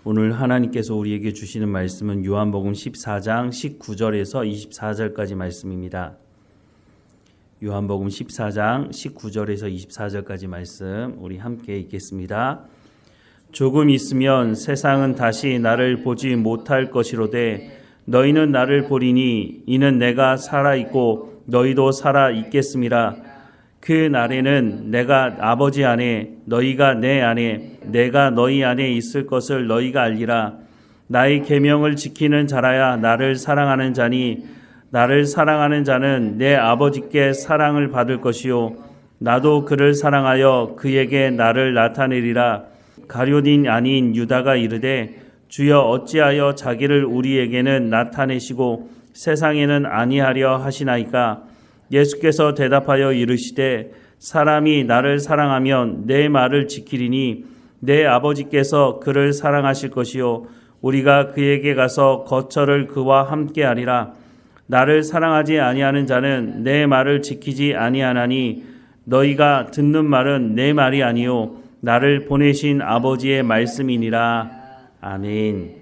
오늘 하나님께서 우리에게 주시는 말씀은 요한복음 14장 19절에서 24절까지 말씀입니다. 요한복음 14장 19절에서 24절까지 말씀 우리 함께 읽겠습니다. 조금 있으면 세상은 다시 나를 보지 못할 것이로되 너희는 나를 보리니 이는 내가 살아있고 너희도 살아있겠음이라. 그 날에는 내가 아버지 안에 너희가 내 안에 내가 너희 안에 있을 것을 너희가 알리라. 나의 계명을 지키는 자라야 나를 사랑하는 자니 나를 사랑하는 자는 내 아버지께 사랑을 받을 것이요 나도 그를 사랑하여 그에게 나를 나타내리라. 가룟이 아닌 유다가 이르되 주여 어찌하여 자기를 우리에게는 나타내시고 세상에는 아니하려 하시나이까. 예수께서 대답하여 이르시되 사람이 나를 사랑하면 내 말을 지키리니 내 아버지께서 그를 사랑하실 것이요 우리가 그에게 가서 거처를 그와 함께 하리라. 나를 사랑하지 아니하는 자는 내 말을 지키지 아니하나니 너희가 듣는 말은 내 말이 아니요 나를 보내신 아버지의 말씀이니라. 아멘.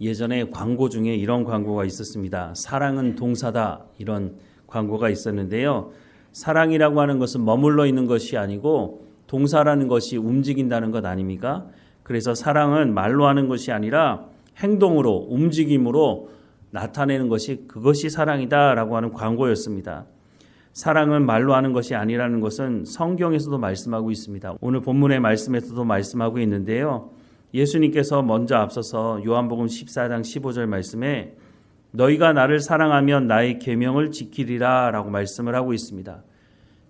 예전에 광고 중에 이런 광고가 있었습니다. 사랑은 동사다, 이런 광고가 있었는데요. 사랑이라고 하는 것은 머물러 있는 것이 아니고 동사라는 것이 움직인다는 것 아닙니까? 그래서 사랑은 말로 하는 것이 아니라 행동으로, 움직임으로 나타내는 것이 그것이 사랑이다라고 하는 광고였습니다. 사랑은 말로 하는 것이 아니라는 것은 성경에서도 말씀하고 있습니다. 오늘 본문의 말씀에서도 말씀하고 있는데요. 예수님께서 먼저 앞서서 요한복음 14장 15절 말씀에 너희가 나를 사랑하면 나의 계명을 지키리라 라고 말씀을 하고 있습니다.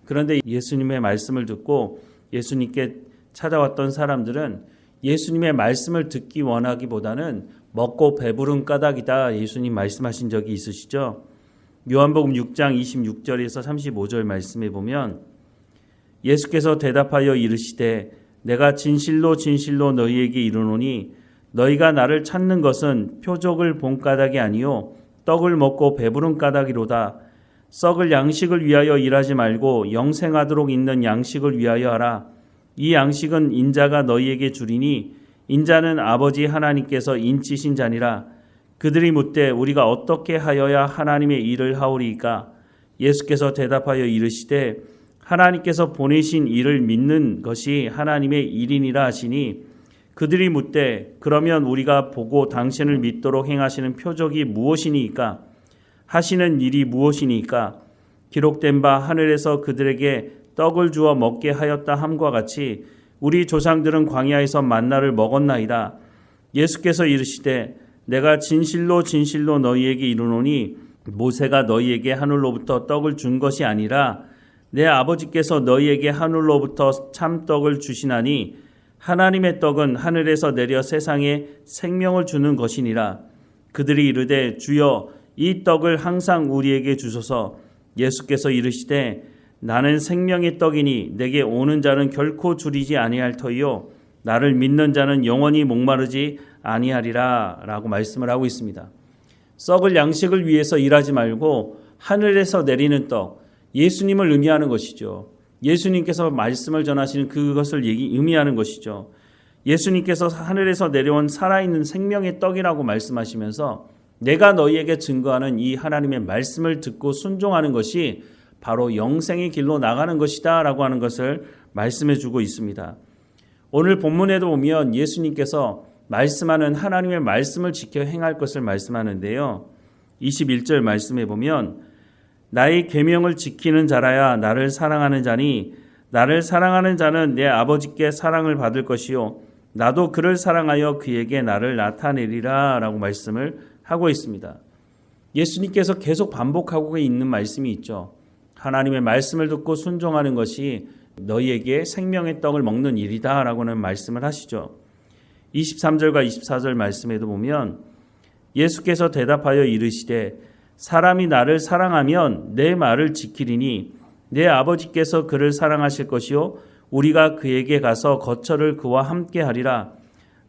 그런데 예수님의 말씀을 듣고 예수님께 찾아왔던 사람들은 예수님의 말씀을 듣기 원하기보다는 먹고 배부른 까닭이다, 예수님 말씀하신 적이 있으시죠? 요한복음 6장 26절에서 35절 말씀에 보면 예수께서 대답하여 이르시되 내가 진실로 진실로 너희에게 이르노니 너희가 나를 찾는 것은 표적을 본 까닭이 아니요 떡을 먹고 배부른 까닭이로다. 썩을 양식을 위하여 일하지 말고 영생하도록 있는 양식을 위하여 하라. 이 양식은 인자가 너희에게 주리니 인자는 아버지 하나님께서 인치신 자니라. 그들이 묻되 우리가 어떻게 하여야 하나님의 일을 하오리이까? 예수께서 대답하여 이르시되 하나님께서 보내신 이를 믿는 것이 하나님의 일이니라 하시니 그들이 묻되 그러면 우리가 보고 당신을 믿도록 행하시는 표적이 무엇이니까? 하시는 일이 무엇이니까? 기록된 바 하늘에서 그들에게 떡을 주어 먹게 하였다 함과 같이 우리 조상들은 광야에서 만나를 먹었나이다. 예수께서 이르시되 내가 진실로 진실로 너희에게 이르노니 모세가 너희에게 하늘로부터 떡을 준 것이 아니라 내 아버지께서 너희에게 하늘로부터 참떡을 주시나니 하나님의 떡은 하늘에서 내려 세상에 생명을 주는 것이니라. 그들이 이르되 주여 이 떡을 항상 우리에게 주소서. 예수께서 이르시되 나는 생명의 떡이니 내게 오는 자는 결코 줄이지 아니할 터이요 나를 믿는 자는 영원히 목마르지 아니하리라 라고 말씀을 하고 있습니다. 썩을 양식을 위해서 일하지 말고 하늘에서 내리는 떡, 예수님을 의미하는 것이죠. 예수님께서 말씀을 전하시는 그것을 의미하는 것이죠. 예수님께서 하늘에서 내려온 살아있는 생명의 떡이라고 말씀하시면서 내가 너희에게 증거하는 이 하나님의 말씀을 듣고 순종하는 것이 바로 영생의 길로 나가는 것이다 라고 하는 것을 말씀해 주고 있습니다. 오늘 본문에도 보면 예수님께서 말씀하는 하나님의 말씀을 지켜 행할 것을 말씀하는데요. 21절 말씀해 보면 나의 계명을 지키는 자라야 나를 사랑하는 자니 나를 사랑하는 자는 내 아버지께 사랑을 받을 것이요 나도 그를 사랑하여 그에게 나를 나타내리라 라고 말씀을 하고 있습니다. 예수님께서 계속 반복하고 있는 말씀이 있죠. 하나님의 말씀을 듣고 순종하는 것이 너희에게 생명의 떡을 먹는 일이다 라고는 말씀을 하시죠. 23절과 24절 말씀에도 보면 예수께서 대답하여 이르시되 사람이 나를 사랑하면 내 말을 지키리니 내 아버지께서 그를 사랑하실 것이요 우리가 그에게 가서 거처를 그와 함께 하리라.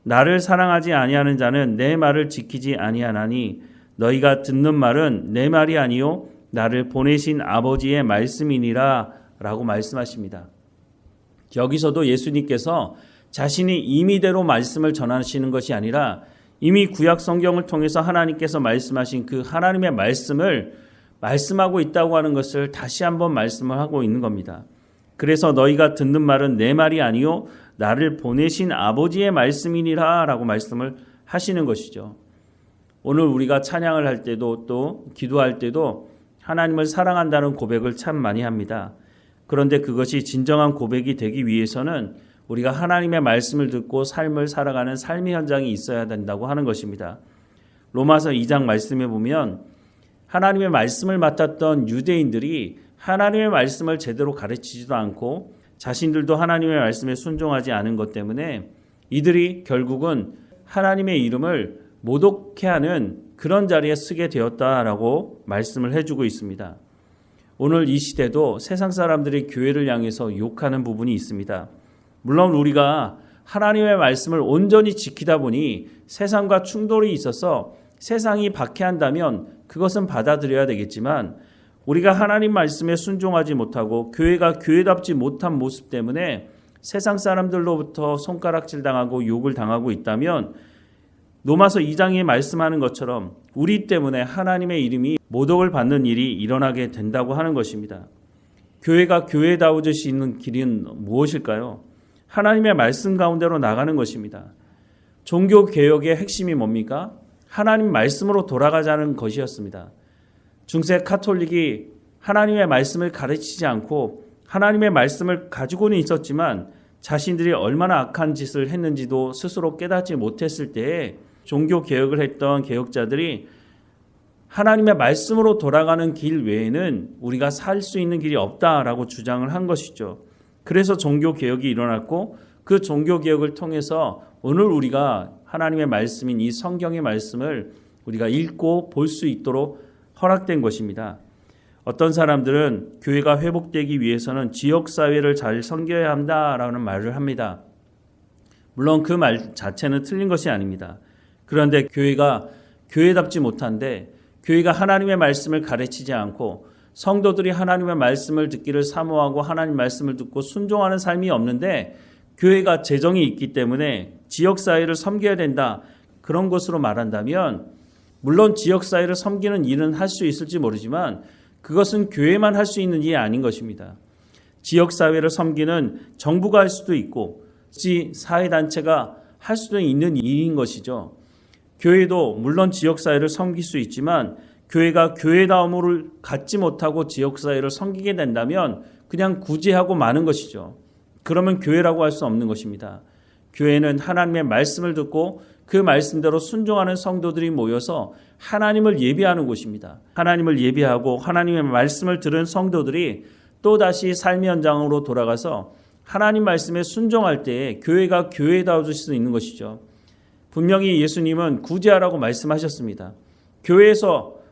나를 사랑하지 아니하는 자는 내 말을 지키지 아니하나니 너희가 듣는 말은 내 말이 아니요 나를 보내신 아버지의 말씀이니라 라고 말씀하십니다. 여기서도 예수님께서 자신이 임의대로 말씀을 전하시는 것이 아니라 이미 구약 성경을 통해서 하나님께서 말씀하신 그 하나님의 말씀을 말씀하고 있다고 하는 것을 다시 한번 말씀을 하고 있는 겁니다. 그래서 너희가 듣는 말은 내 말이 아니요 나를 보내신 아버지의 말씀이니라 라고 말씀을 하시는 것이죠. 오늘 우리가 찬양을 할 때도 또 기도할 때도 하나님을 사랑한다는 고백을 참 많이 합니다. 그런데 그것이 진정한 고백이 되기 위해서는 우리가 하나님의 말씀을 듣고 삶을 살아가는 삶의 현장이 있어야 된다고 하는 것입니다. 로마서 2장 말씀에 보면 하나님의 말씀을 맡았던 유대인들이 하나님의 말씀을 제대로 가르치지도 않고 자신들도 하나님의 말씀에 순종하지 않은 것 때문에 이들이 결국은 하나님의 이름을 모독해하는 그런 자리에 서게 되었다라고 말씀을 해주고 있습니다. 오늘 이 시대도 세상 사람들이 교회를 향해서 욕하는 부분이 있습니다. 물론 우리가 하나님의 말씀을 온전히 지키다 보니 세상과 충돌이 있어서 세상이 박해한다면 그것은 받아들여야 되겠지만 우리가 하나님 말씀에 순종하지 못하고 교회가 교회답지 못한 모습 때문에 세상 사람들로부터 손가락질 당하고 욕을 당하고 있다면 로마서 2장에 말씀하는 것처럼 우리 때문에 하나님의 이름이 모독을 받는 일이 일어나게 된다고 하는 것입니다. 교회가 교회다워질 수 있는 길은 무엇일까요? 하나님의 말씀 가운데로 나가는 것입니다. 종교개혁의 핵심이 뭡니까? 하나님 말씀으로 돌아가자는 것이었습니다. 중세 카톨릭이 하나님의 말씀을 가르치지 않고 하나님의 말씀을 가지고는 있었지만 자신들이 얼마나 악한 짓을 했는지도 스스로 깨닫지 못했을 때에 종교개혁을 했던 개혁자들이 하나님의 말씀으로 돌아가는 길 외에는 우리가 살 수 있는 길이 없다라고 주장을 한 것이죠. 그래서 종교개혁이 일어났고 그 종교개혁을 통해서 오늘 우리가 하나님의 말씀인 이 성경의 말씀을 우리가 읽고 볼 수 있도록 허락된 것입니다. 어떤 사람들은 교회가 회복되기 위해서는 지역사회를 잘 섬겨야 한다라는 말을 합니다. 물론 그 말 자체는 틀린 것이 아닙니다. 그런데 교회가 교회답지 못한데 교회가 하나님의 말씀을 가르치지 않고 성도들이 하나님의 말씀을 듣기를 사모하고 하나님 말씀을 듣고 순종하는 삶이 없는데 교회가 재정이 있기 때문에 지역사회를 섬겨야 된다. 그런 것으로 말한다면 물론 지역사회를 섬기는 일은 할 수 있을지 모르지만 그것은 교회만 할 수 있는 일이 아닌 것입니다. 지역사회를 섬기는 정부가 할 수도 있고 사회단체가 할 수도 있는 일인 것이죠. 교회도 물론 지역사회를 섬길 수 있지만 교회가 교회다움을 갖지 못하고 지역사회를 섬기게 된다면 그냥 구제하고 마는 것이죠. 그러면 교회라고 할 수 없는 것입니다. 교회는 하나님의 말씀을 듣고 그 말씀대로 순종하는 성도들이 모여서 하나님을 예배하는 곳입니다. 하나님을 예배하고 하나님의 말씀을 들은 성도들이 또다시 삶의 현장으로 돌아가서 하나님 말씀에 순종할 때에 교회가 교회다워질 수 있는 것이죠. 분명히 예수님은 구제하라고 말씀하셨습니다.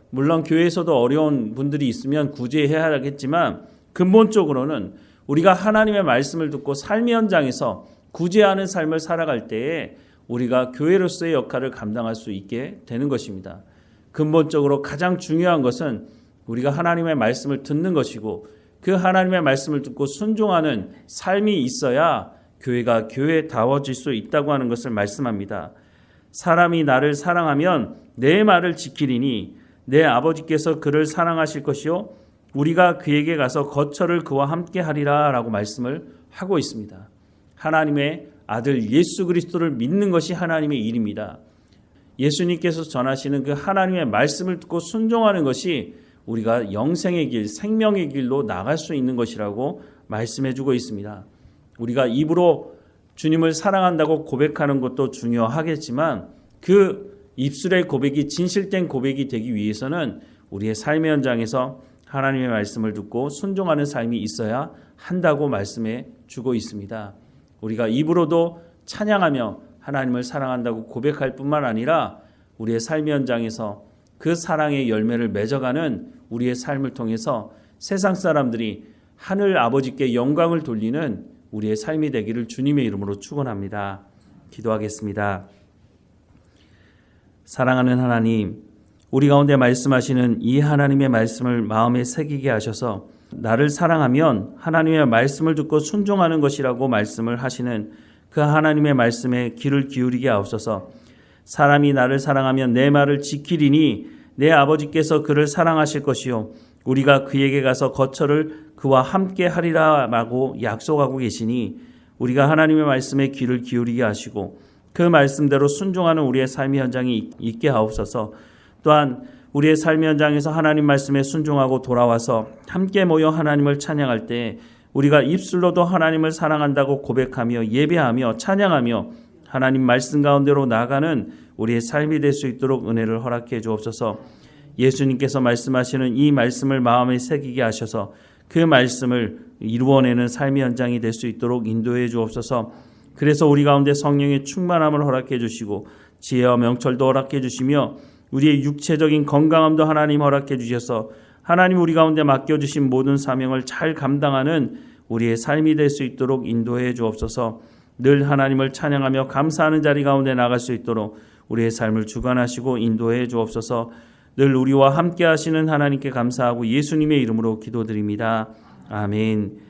물론 교회에서도 어려운 분들이 있으면 구제해야겠지만 근본적으로는 우리가 하나님의 말씀을 듣고 삶의 현장에서 구제하는 삶을 살아갈 때에 우리가 교회로서의 역할을 감당할 수 있게 되는 것입니다. 근본적으로 가장 중요한 것은 우리가 하나님의 말씀을 듣는 것이고 그 하나님의 말씀을 듣고 순종하는 삶이 있어야 교회가 교회다워질 수 있다고 하는 것을 말씀합니다. 사람이 나를 사랑하면 내 말을 지키리니 내 아버지께서 그를 사랑하실 것이요 우리가 그에게 가서 거처를 그와 함께 하리라 라고 말씀을 하고 있습니다. 하나님의 아들 예수 그리스도를 믿는 것이 하나님의 일입니다. 예수님께서 전하시는 그 하나님의 말씀을 듣고 순종하는 것이 우리가 영생의 길, 생명의 길로 나갈 수 있는 것이라고 말씀해 주고 있습니다. 우리가 입으로 주님을 사랑한다고 고백하는 것도 중요하겠지만 그 입술의 고백이 진실된 고백이 되기 위해서는 우리의 삶의 현장에서 하나님의 말씀을 듣고 순종하는 삶이 있어야 한다고 말씀해 주고 있습니다. 우리가 입으로도 찬양하며 하나님을 사랑한다고 고백할 뿐만 아니라 우리의 삶의 현장에서 그 사랑의 열매를 맺어가는 우리의 삶을 통해서 세상 사람들이 하늘 아버지께 영광을 돌리는 우리의 삶이 되기를 주님의 이름으로 축원합니다. 기도하겠습니다. 사랑하는 하나님, 우리 가운데 말씀하시는 이 하나님의 말씀을 마음에 새기게 하셔서 나를 사랑하면 하나님의 말씀을 듣고 순종하는 것이라고 말씀을 하시는 그 그 하나님의 말씀에 귀를 기울이게 하옵소서. 사람이 나를 사랑하면 내 말을 지키리니 내 아버지께서 그를 사랑하실 것이요 우리가 그에게 가서 거처를 그와 함께 하리라라고 약속하고 계시니 우리가 하나님의 말씀에 귀를 기울이게 하시고 그 말씀대로 순종하는 우리의 삶의 현장이 있게 하옵소서. 또한 우리의 삶의 현장에서 하나님 말씀에 순종하고 돌아와서 함께 모여 하나님을 찬양할 때 우리가 입술로도 하나님을 사랑한다고 고백하며 예배하며 찬양하며 하나님 말씀 가운데로 나아가는 우리의 삶이 될 수 있도록 은혜를 허락해 주옵소서. 예수님께서 말씀하시는 이 말씀을 마음에 새기게 하셔서 그 말씀을 이루어내는 삶의 현장이 될 수 있도록 인도해 주옵소서. 그래서 우리 가운데 성령의 충만함을 허락해 주시고 지혜와 명철도 허락해 주시며 우리의 육체적인 건강함도 하나님 허락해 주셔서 하나님 우리 가운데 맡겨주신 모든 사명을 잘 감당하는 우리의 삶이 될 수 있도록 인도해 주옵소서. 늘 하나님을 찬양하며 감사하는 자리 가운데 나갈 수 있도록 우리의 삶을 주관하시고 인도해 주옵소서. 늘 우리와 함께 하시는 하나님께 감사하고 예수님의 이름으로 기도드립니다. 아멘.